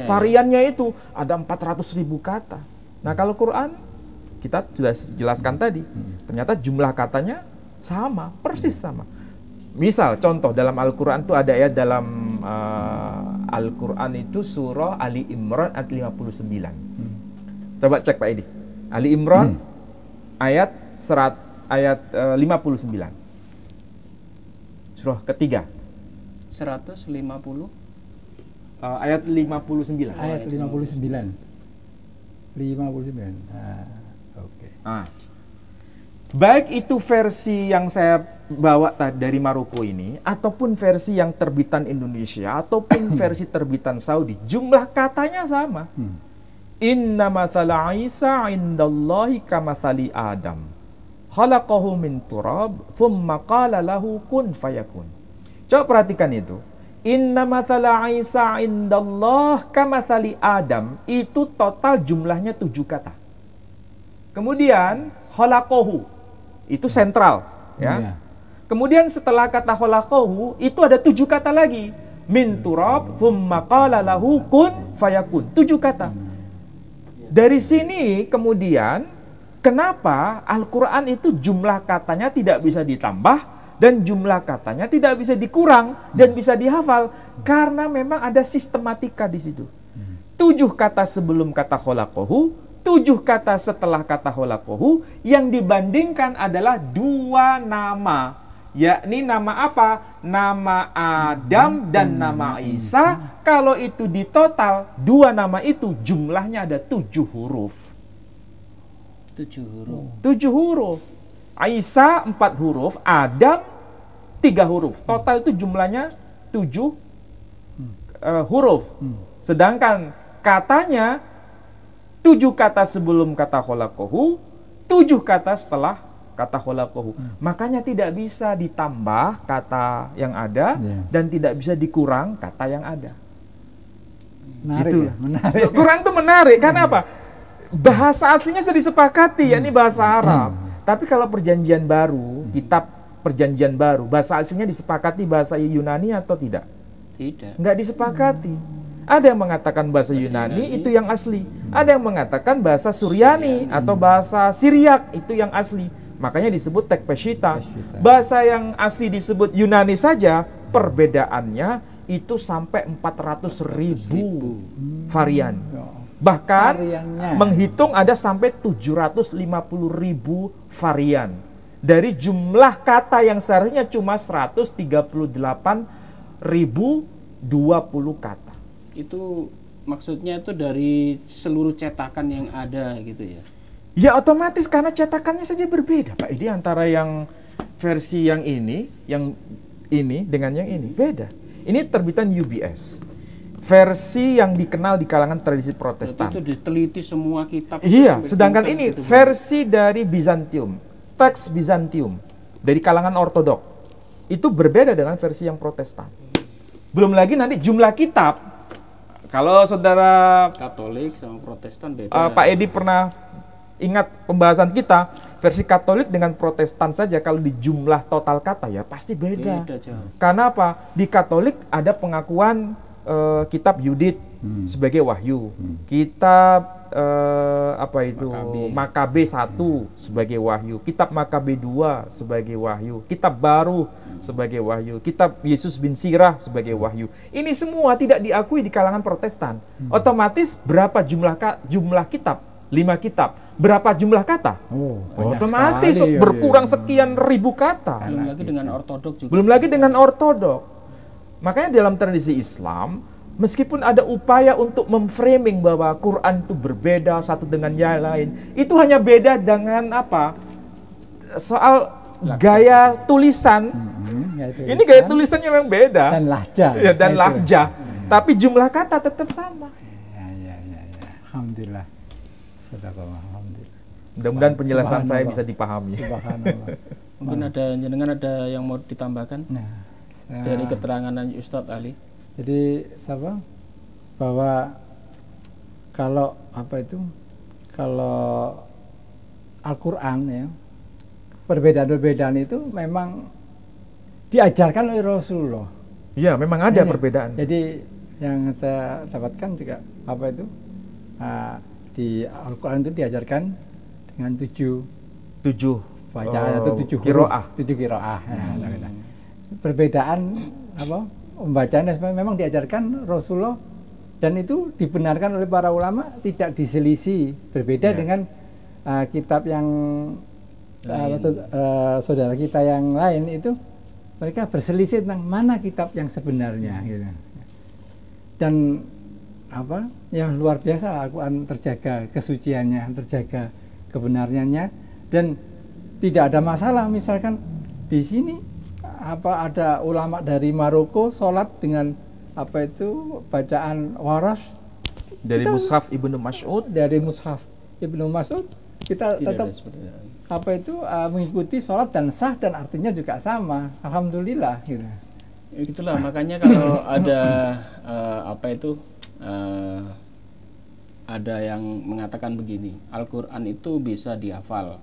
variannya itu ada 400.000 kata. Nah, kalau Quran kita sudah jelaskan tadi, ternyata jumlah katanya sama, persis sama. Misal contoh dalam Al-Quran itu ada ayat dalam Al-Quran itu surah Ali Imran ayat 59. Coba cek Pak Edi. Ali Imran ayat 59. Surah ketiga. 150. Ayat 59. Ayat 59. 59. Oke. Baik itu versi yang saya bawa dari Maroko ini, ataupun versi yang terbitan Indonesia, ataupun versi terbitan Saudi, jumlah katanya sama. Inna mathala Isa indallahi kamathali Adam. Khalaqahu min turab, thumma qala lahu kun fayakun. Coba perhatikan itu. Inna mathala Isa indallah kamathali Adam, itu total jumlahnya 7 kata. Kemudian khalaqahu, itu sentral, ya. Kemudian setelah kata khalaqahu itu ada 7 kata lagi. Min turab, thumma qala lahu kun fayakun. 7 kata. Dari sini kemudian kenapa Al-Quran itu jumlah katanya tidak bisa ditambah dan jumlah katanya tidak bisa dikurang dan bisa dihafal, karena memang ada sistematika di situ. 7 kata sebelum kata khalaqahu, 7 kata setelah kata khalaqahu, yang dibandingkan adalah 2 nama. Yakni nama apa? Nama Adam dan nama Isa. Kalau itu di total 2 nama itu jumlahnya ada 7 huruf. 7 huruf. 7 huruf. Isa 4 huruf, Adam 3 huruf. Total itu jumlahnya 7 huruf. Sedangkan katanya 7 kata sebelum kata khalaqahu, 7 kata setelah kata khalaqahu. Makanya tidak bisa ditambah kata yang ada dan tidak bisa dikurang kata yang ada. Menarik, ya? Menarik. Quran itu menarik. Karena apa? Bahasa aslinya sudah disepakati, yakni bahasa Arab. Tapi kalau perjanjian baru, kitab perjanjian baru, bahasa aslinya disepakati bahasa Yunani atau tidak? Tidak. Nggak disepakati. Ada yang mengatakan bahasa Yunani itu yang asli. Ada yang mengatakan bahasa Suryani atau bahasa Siriak itu yang asli. Makanya disebut teks Peshitta. Bahasa yang asli disebut Yunani saja, perbedaannya itu sampai 400.000 varian. Bahkan menghitung ada sampai 750.000 varian. Dari jumlah kata yang seharusnya cuma 138.020 kata. Itu maksudnya itu dari seluruh cetakan yang ada gitu ya? Ya otomatis karena cetakannya saja berbeda Pak. Ini antara yang versi yang ini dengan yang ini beda. Ini terbitan UBS. Versi yang dikenal di kalangan tradisi Protestan. Itu diteliti semua kitab. Iya, sedangkan ini gitu, versi dari Bizantium, teks Bizantium dari kalangan Ortodok. Itu berbeda dengan versi yang Protestan. Belum lagi nanti jumlah kitab. Kalau saudara Katolik sama Protestan beda. Pak Edi pernah ingat pembahasan kita, versi Katolik dengan Protestan saja kalau di jumlah total kata ya pasti beda. Beda jauh. Karena apa? Di Katolik ada pengakuan kitab Yudit sebagai wahyu, kitab Makabe 1 sebagai wahyu, kitab Makabe 2 sebagai wahyu, kitab baru sebagai wahyu, kitab Yesus bin Sirah sebagai wahyu. Ini semua tidak diakui di kalangan Protestan. Otomatis berapa jumlah kitab? 5 kitab. Berapa jumlah kata? Otomatis berkurang sekian ribu kata. Belum lagi dengan ortodok juga. Belum lagi dengan ortodok. Makanya dalam tradisi Islam, meskipun ada upaya untuk memframing bahwa Quran itu berbeda satu dengan yang lain, itu hanya beda dengan apa? Soal gaya tulisan. Ini gaya tulisannya memang beda. Dan lahjah. Ya, dan lahjah. Tapi jumlah kata tetap sama. Ya. Alhamdulillah. Alhamdulillah. Mudah-mudahan penjelasan saya bisa dipahami. Subhanallah. Mungkin ada yang mau ditambahkan dari keterangan Ustadz Ali. Jadi bahwa kalau Al-Quran ya, perbedaan-perbedaan itu memang diajarkan oleh Rasulullah. Iya, memang ada perbedaan. Jadi yang saya dapatkan juga di Al-Quran itu diajarkan dengan 7 bacaan atau 7 qiraah. 7 qiraah. Perbedaan pembacaan memang diajarkan Rasulullah, dan itu dibenarkan oleh para ulama, tidak diselisih. Berbeda dengan kitab yang saudara kita yang lain itu, mereka berselisih tentang mana kitab yang sebenarnya gitu. Dan yang luar biasa, Al-Quran terjaga kesuciannya, terjaga kebenarannya, dan tidak ada masalah. Misalkan di sini ada ulama dari Maroko sholat dengan bacaan waras dari Mushaf Ibnu Mas'ud. Dari Mushaf Ibnu Mas'ud kita tetap mengikuti sholat dan sah, dan artinya juga sama. Alhamdulillah gitu. Itulah makanya kalau ada ada yang mengatakan begini, Al-Quran itu bisa dihafal.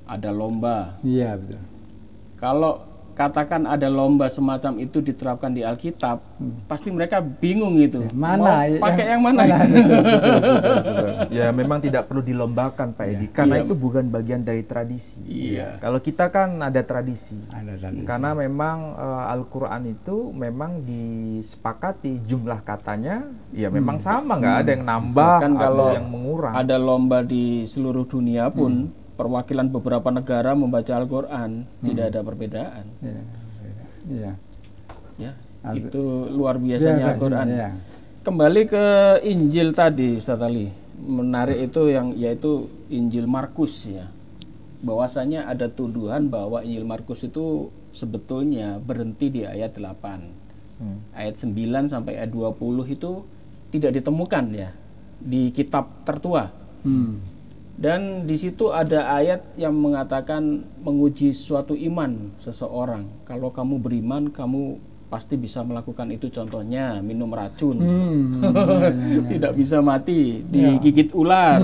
Ada lomba. Iya, betul. Kalau katakan ada lomba semacam itu diterapkan di Alkitab, pasti mereka bingung gitu. Mana? Mau pakai yang mana? Betul. Ya, memang tidak perlu dilombakan, Pak Edi, karena itu bukan bagian dari tradisi. Iya. Kalau kita kan ada tradisi. Ada. Karena memang Al-Quran itu memang disepakati jumlah katanya, ya memang sama, nggak ada yang nambah atau yang mengurang. Ada lomba di seluruh dunia pun, perwakilan beberapa negara membaca Al-Quran, tidak ada perbedaan. Iya. Ya, itu luar biasanya Al-Quran. Ya. Kembali ke Injil tadi, Ustaz Ali, menarik itu yaitu Injil Markus ya. Bahwasanya ada tuduhan bahwa Injil Markus itu sebetulnya berhenti di ayat 8. Ayat 9 sampai ayat 20 itu tidak ditemukan ya di kitab tertua. Dan di situ ada ayat yang mengatakan menguji suatu iman seseorang. Kalau kamu beriman, kamu pasti bisa melakukan itu. Contohnya minum racun, tidak bisa mati, digigit ular.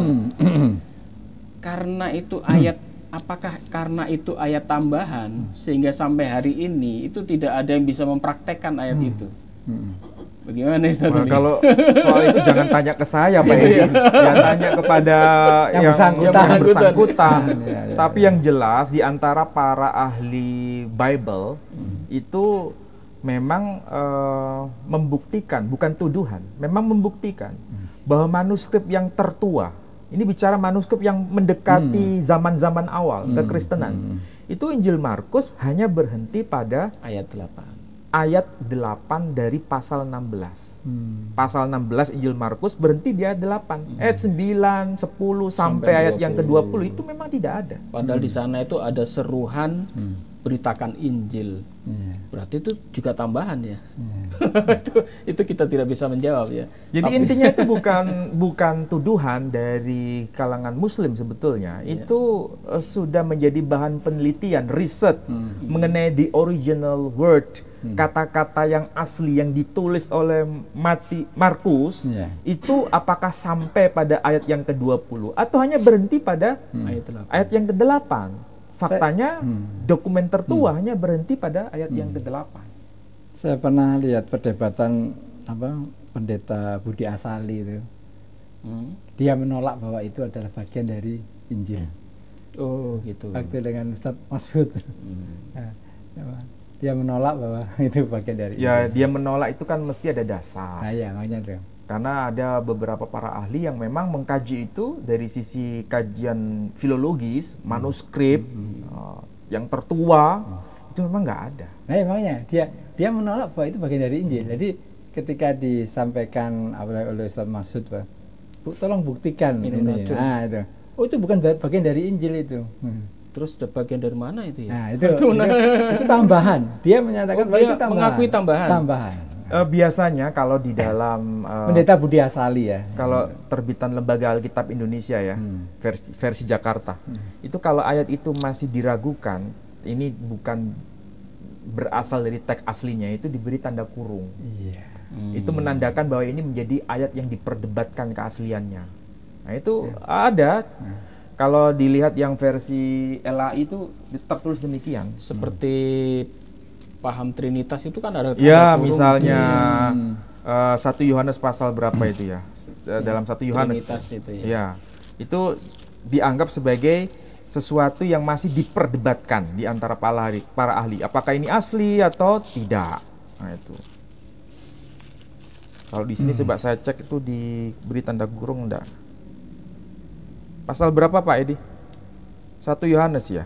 Karena itu ayat, apakah karena itu ayat tambahan sehingga sampai hari ini itu tidak ada yang bisa mempraktekkan ayat itu? Bagaimana Ustaz? Nah, kalau soal itu jangan tanya ke saya, Pak Edi. Yang tanya kepada yang bersangkutan. Tapi yang jelas di antara para ahli Bible itu memang membuktikan, bukan tuduhan, memang membuktikan bahwa manuskrip yang tertua, ini bicara manuskrip yang mendekati zaman-zaman awal kekristenan, itu Injil Markus hanya berhenti pada ayat 8. Ayat 8 dari pasal 16. Pasal 16 Injil Markus berhenti di ayat 8. Ayat 9, 10 sampai ayat yang ke-20 itu memang tidak ada. Padahal di sana itu ada seruhan beritakan Injil. Berarti itu juga tambahan ya. itu kita tidak bisa menjawab ya. Jadi intinya itu bukan tuduhan dari kalangan Muslim sebetulnya. Itu sudah menjadi bahan penelitian, riset mengenai the original word, kata-kata yang asli yang ditulis oleh Markus itu apakah sampai pada ayat yang ke-20 atau hanya berhenti pada ayat yang ke-8. Faktanya dokumen tertua hanya berhenti pada ayat yang ke-8. Saya pernah lihat perdebatan pendeta Budi Asali itu. Dia menolak bahwa itu adalah bagian dari Injil. Oh gitu. Waktu dengan Ustadz Mas'ud. Nah, dia menolak bahwa itu bagian dari Ya, Injil. dia menolak itu kan mesti ada dasar. Nah, ya makanya itu. Karena ada beberapa para ahli yang memang mengkaji itu dari sisi kajian filologis, manuskrip yang tertua, itu memang nggak ada. Nah, ya, makanya dia menolak bahwa itu bagian dari Injil. Jadi ketika disampaikan oleh Ustadz Mas'ud, Pak, tolong buktikan Minum ini. racun. Nah, itu. Oh, itu bukan bagian dari Injil itu. Terus ada bagian dari mana itu ya? Nah, itu tambahan. Dia menyatakan bahwa dia itu tambahan. mengakui tambahan. Tambahan. Biasanya kalau di dalam Pendeta Budi Asali ya. kalau terbitan Lembaga Alkitab Indonesia ya, versi Jakarta, itu kalau ayat itu masih diragukan, ini bukan berasal dari teks aslinya, itu diberi tanda kurung. Iya. Itu menandakan bahwa ini menjadi ayat yang diperdebatkan keasliannya. Nah itu ada. Kalau dilihat yang versi LAI itu tertulis demikian. Seperti paham Trinitas itu kan ada Ya, kurung. misalnya 1 Yohanes pasal berapa itu ya? Dalam 1 Yohanes. Trinitas itu ya. Ya, itu dianggap sebagai sesuatu yang masih diperdebatkan di antara para ahli. Apakah ini asli atau tidak? Nah itu. Kalau di sini coba saya cek itu diberi tanda kurung enggak? Pasal berapa Pak Edi? 1 Yohanes ya?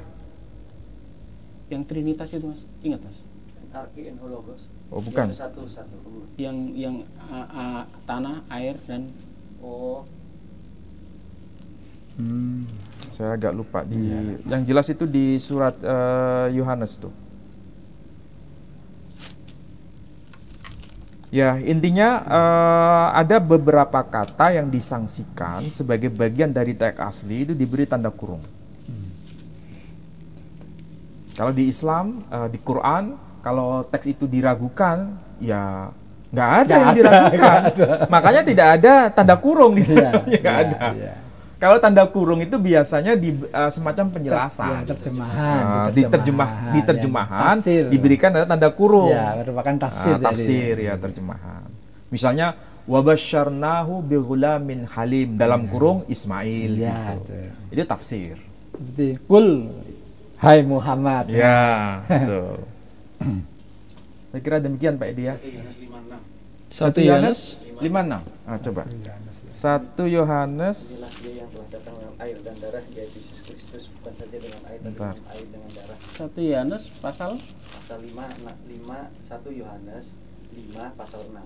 Yang Trinitas itu Mas, ingat Mas? Arki and Hologos. Oh bukan. Satu. Yang tanah, air dan Saya agak lupa yang jelas itu di surat Yohanes tuh. Ya, intinya ada beberapa kata yang disangsikan sebagai bagian dari teks asli itu diberi tanda kurung. Kalau di Islam, di Quran, kalau teks itu diragukan, ya nggak ada yang diragukan. Makanya tidak ada tanda kurung di dalamnya, nggak ada. Iya. Kalau tanda kurung itu biasanya di semacam penjelasan. Terjemahan, di terjemahan tafsir. diberikan ada tanda kurung. Ya, merupakan tafsir. Tafsir ya, terjemahan. Misalnya wabasyarnahu bighulamin halim, dalam kurung Ismail Ya, gitu. Itu tafsir. Seperti kul hai Muhammad. Ya, betul. Saya kira demikian Pak Edi ya. 1 Yohanes 1 Yohanes 56. Coba. 1 Yohanes. Inilah dia yang telah datang dengan air dan darah, yaitu Yesus Kristus, bukan saja dengan air, tapi Bentar. dengan air dengan darah. 1 Yohanes pasal 1 Yohanes 5 pasal 6.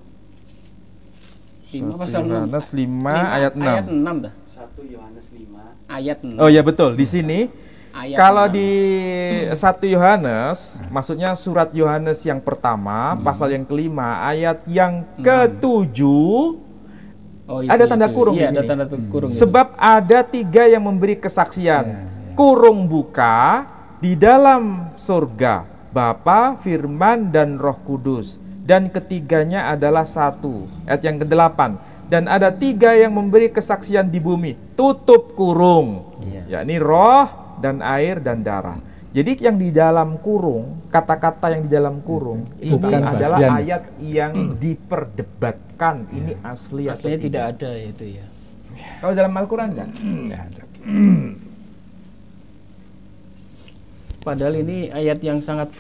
5 1 pasal 6. Yohanes 5 ayat 6. Ayat 6 dah. 1 Yohanes 5 Ayat 6. Oh ya betul, di sini Ayat kalau 6. di 1 Yohanes, maksudnya surat Yohanes yang pertama, pasal yang kelima, ayat yang ketujuh, Oh, ada tanda kurung iya, di ada sini. tanda kurung. Sebab ada 3 yang memberi kesaksian. Kurung buka di dalam surga, Bapa, Firman, dan Roh Kudus. Dan ketiganya adalah satu. Ayat yang ke-8. Dan ada 3 yang memberi kesaksian di bumi. Tutup kurung. Iya. Yakni roh dan air dan darah. Jadi yang di dalam kurung, kata-kata yang di dalam kurung ini Bukan adalah bagian. ayat yang diperdebatkan. Ini asli atau Aslinya tidak tidak. ada itu ya. Kalau dalam Al-Quran enggak? Padahal ini ayat yang sangat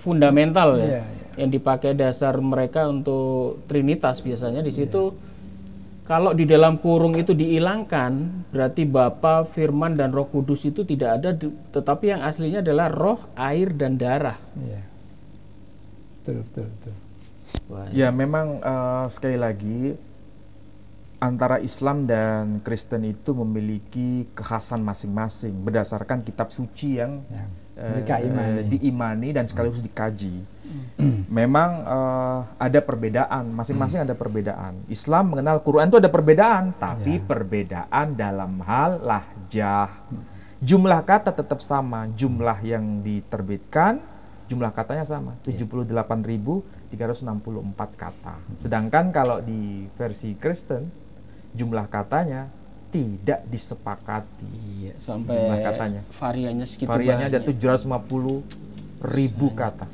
fundamental ya, Iya, yang dipakai dasar mereka untuk Trinitas biasanya di situ. Kalau di dalam kurung itu dihilangkan, berarti Bapa, Firman, dan Roh Kudus itu tidak ada, tetapi yang aslinya adalah roh, air, dan darah. Iya. Betul. Wah, Ya memang sekali lagi antara Islam dan Kristen itu memiliki kekhasan masing-masing berdasarkan kitab suci yang mereka imani. diimani dan sekaligus dikaji. Memang ada perbedaan, masing-masing ada perbedaan. Islam mengenal Quran itu ada perbedaan, tapi perbedaan dalam hal lahjah. Jumlah kata tetap sama, jumlah yang diterbitkan, jumlah katanya sama, 78.364 kata. Sedangkan kalau di versi Kristen, jumlah katanya tidak disepakati. iya, sampai Jumlah katanya. variannya segitu Variannya ada banyak. 750.000 kata.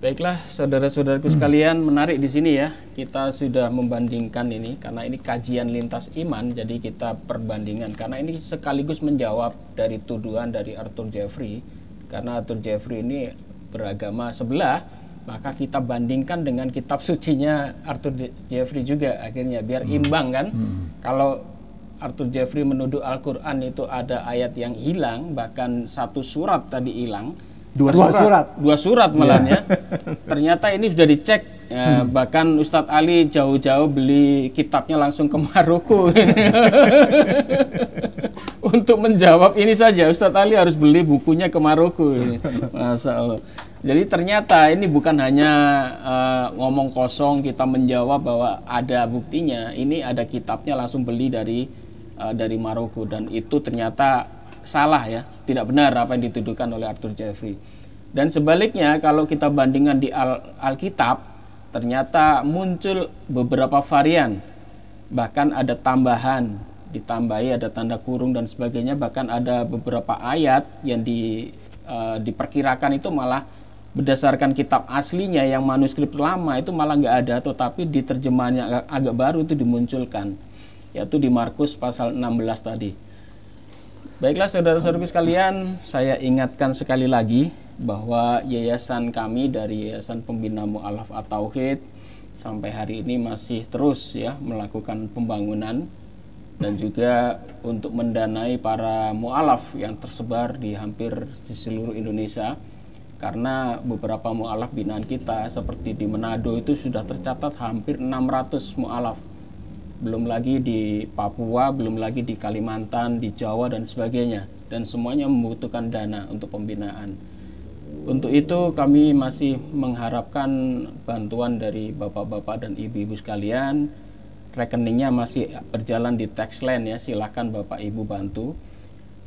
Baiklah, saudara-saudaraku sekalian, menarik di sini ya. Kita sudah membandingkan ini karena ini kajian lintas iman, jadi kita perbandingan karena ini sekaligus menjawab dari tuduhan dari Arthur Jeffrey. Karena Arthur Jeffrey ini beragama sebelah, maka kita bandingkan dengan kitab sucinya Arthur Jeffrey juga akhirnya biar imbang kan. Kalau Arthur Jeffrey menuduh Al-Quran itu ada ayat yang hilang, bahkan satu surat tadi hilang. Dua surat malahnya. Ternyata ini sudah dicek. Ya, bahkan Ustadz Ali jauh-jauh beli kitabnya langsung ke Maroko. Untuk menjawab ini saja Ustadz Ali harus beli bukunya ke Maroko. Masya Allah. Jadi ternyata ini bukan hanya ngomong kosong kita menjawab bahwa ada buktinya. Ini ada kitabnya langsung beli dari Maroko, dan itu ternyata salah ya, tidak benar apa yang dituduhkan oleh Arthur Jeffrey. Dan sebaliknya kalau kita bandingkan di Alkitab, ternyata muncul beberapa varian, bahkan ada tambahan, ditambahi ada tanda kurung dan sebagainya, bahkan ada beberapa ayat yang diperkirakan itu malah berdasarkan kitab aslinya yang manuskrip lama itu malah nggak ada, tetapi di terjemahannya agak baru itu dimunculkan, yaitu di Markus pasal 16 tadi. Baiklah saudara-saudaraku sekalian, saya ingatkan sekali lagi bahwa yayasan kami dari Yayasan Pembina Mu'alaf At-Tauhid sampai hari ini masih terus ya melakukan pembangunan dan juga untuk mendanai para mu'alaf yang tersebar di hampir di seluruh Indonesia. Karena beberapa mu'alaf binaan kita seperti di Manado itu sudah tercatat hampir 600 mu'alaf. Belum lagi di Papua, belum lagi di Kalimantan, di Jawa dan sebagainya, dan semuanya membutuhkan dana untuk pembinaan. Untuk itu kami masih mengharapkan bantuan dari bapak-bapak dan ibu-ibu sekalian. Rekeningnya masih berjalan di Taxland ya, silahkan bapak ibu bantu.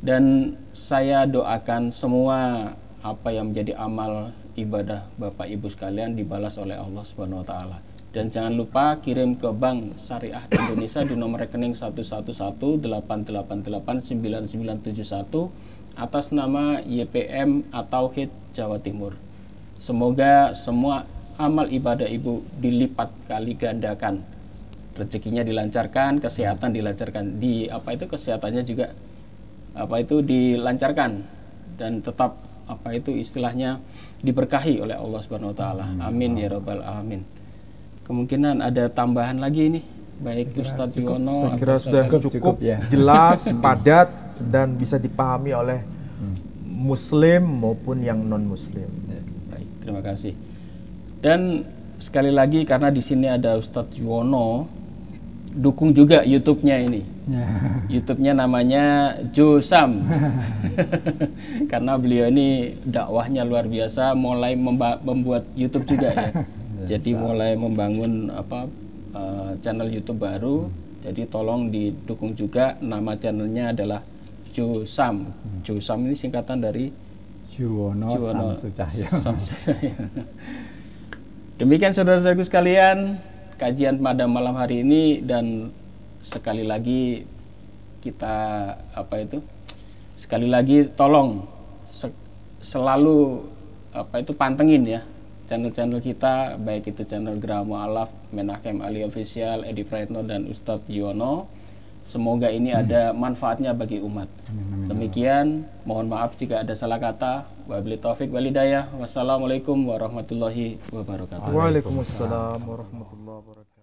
Dan saya doakan semua apa yang menjadi amal ibadah bapak ibu sekalian dibalas oleh Allah Subhanahu wa taala. Dan jangan lupa kirim ke Bank Syariah Indonesia di nomor rekening 111-888-9971 atas nama YPM At-Tauhid Jawa Timur. Semoga semua amal ibadah ibu dilipat kali gandakan. Rezekinya dilancarkan, kesehatan dilancarkan. Kesehatannya juga dilancarkan dan tetap istilahnya diberkahi oleh Allah Subhanahu wa taala. Amin ya rabbal alamin. Kemungkinan ada tambahan lagi nih, baik Ustadz Yuwono. Saya kira sudah cukup ya. Jelas, padat, dan bisa dipahami oleh Muslim maupun yang non Muslim. Baik, terima kasih. Dan sekali lagi karena di sini ada Ustadz Yuwono, dukung juga YouTube-nya ini. YouTube-nya namanya Josam. Karena beliau ini dakwahnya luar biasa, mulai membuat YouTube juga ya. Jadi mulai membangun channel YouTube baru. Jadi tolong didukung juga. Nama channelnya adalah Josam. Josam ini singkatan dari Juwono Samsucahyo. Demikian saudara-saudaraku sekalian, kajian pada malam hari ini, dan sekali lagi kita sekali lagi tolong selalu pantengin ya channel-channel kita, baik itu channel Geraha Mu'alaf, Menahem Ali Official, Edi Praetno dan Ustadz Yuwono. Semoga ini ada manfaatnya bagi umat. Demikian, mohon maaf jika ada salah kata. Wabillahi taufik wal hidayah. Wassalamualaikum warahmatullahi wabarakatuh. Waalaikumsalam warahmatullahi wabarakatuh.